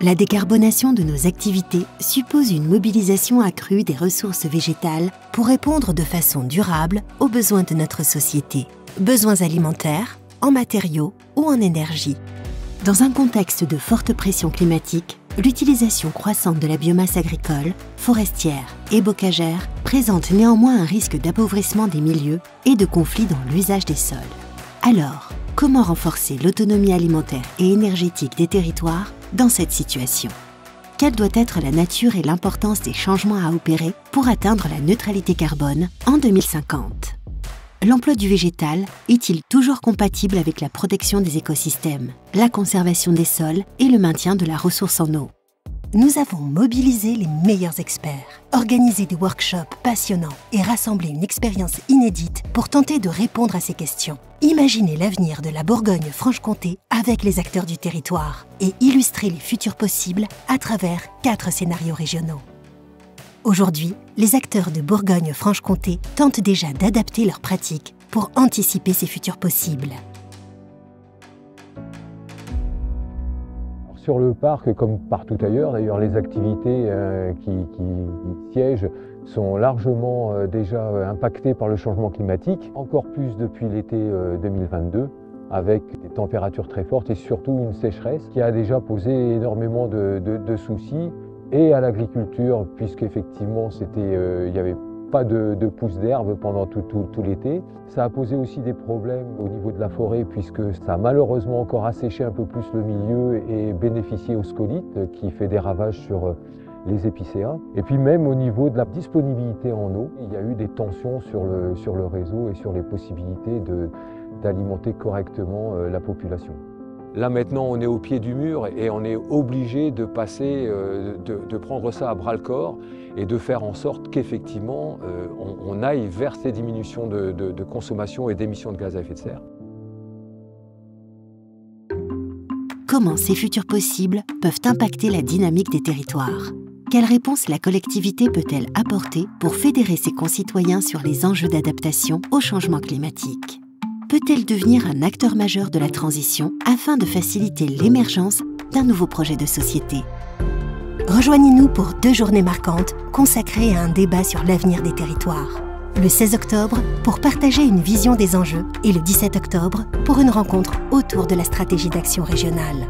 La décarbonation de nos activités suppose une mobilisation accrue des ressources végétales pour répondre de façon durable aux besoins de notre société. Besoins alimentaires, en matériaux ou en énergie. Dans un contexte de forte pression climatique, l'utilisation croissante de la biomasse agricole, forestière et bocagère présente néanmoins un risque d'appauvrissement des milieux et de conflits dans l'usage des sols. Alors, comment renforcer l'autonomie alimentaire et énergétique des territoires dans cette situation? Quelle doit être la nature et l'importance des changements à opérer pour atteindre la neutralité carbone en 2050? L'emploi du végétal est-il toujours compatible avec la protection des écosystèmes, la conservation des sols et le maintien de la ressource en eau? Nous avons mobilisé les meilleurs experts, organisé des workshops passionnants et rassemblé une expérience inédite pour tenter de répondre à ces questions. Imaginez l'avenir de la Bourgogne-Franche-Comté avec les acteurs du territoire et illustrer les futurs possibles à travers 4 scénarios régionaux. Aujourd'hui, les acteurs de Bourgogne-Franche-Comté tentent déjà d'adapter leurs pratiques pour anticiper ces futurs possibles. Sur le parc, comme partout ailleurs, d'ailleurs, les activités qui siègent sont largement déjà impactées par le changement climatique, encore plus depuis l'été 2022, avec des températures très fortes et surtout une sécheresse qui a déjà posé énormément de soucis, et à l'agriculture, puisqu'effectivement il n'y avait pas de pousse d'herbe pendant tout l'été. Ça a posé aussi des problèmes au niveau de la forêt, puisque ça a malheureusement encore asséché un peu plus le milieu et bénéficié aux scolytes, qui fait des ravages sur les épicéas. Et puis même au niveau de la disponibilité en eau, il y a eu des tensions sur le réseau et sur les possibilités d'alimenter correctement la population. Là maintenant on est au pied du mur et on est obligé de passer, de prendre ça à bras-le-corps et de faire en sorte qu'effectivement on aille vers ces diminutions de consommation et d'émissions de gaz à effet de serre. Comment ces futurs possibles peuvent impacter la dynamique des territoires? Quelle réponse la collectivité peut-elle apporter pour fédérer ses concitoyens sur les enjeux d'adaptation au changement climatique? Peut-elle devenir un acteur majeur de la transition afin de faciliter l'émergence d'un nouveau projet de société? Rejoignez-nous pour 2 journées marquantes consacrées à un débat sur l'avenir des territoires. Le 16 octobre pour partager une vision des enjeux et le 17 octobre pour une rencontre autour de la stratégie d'action régionale.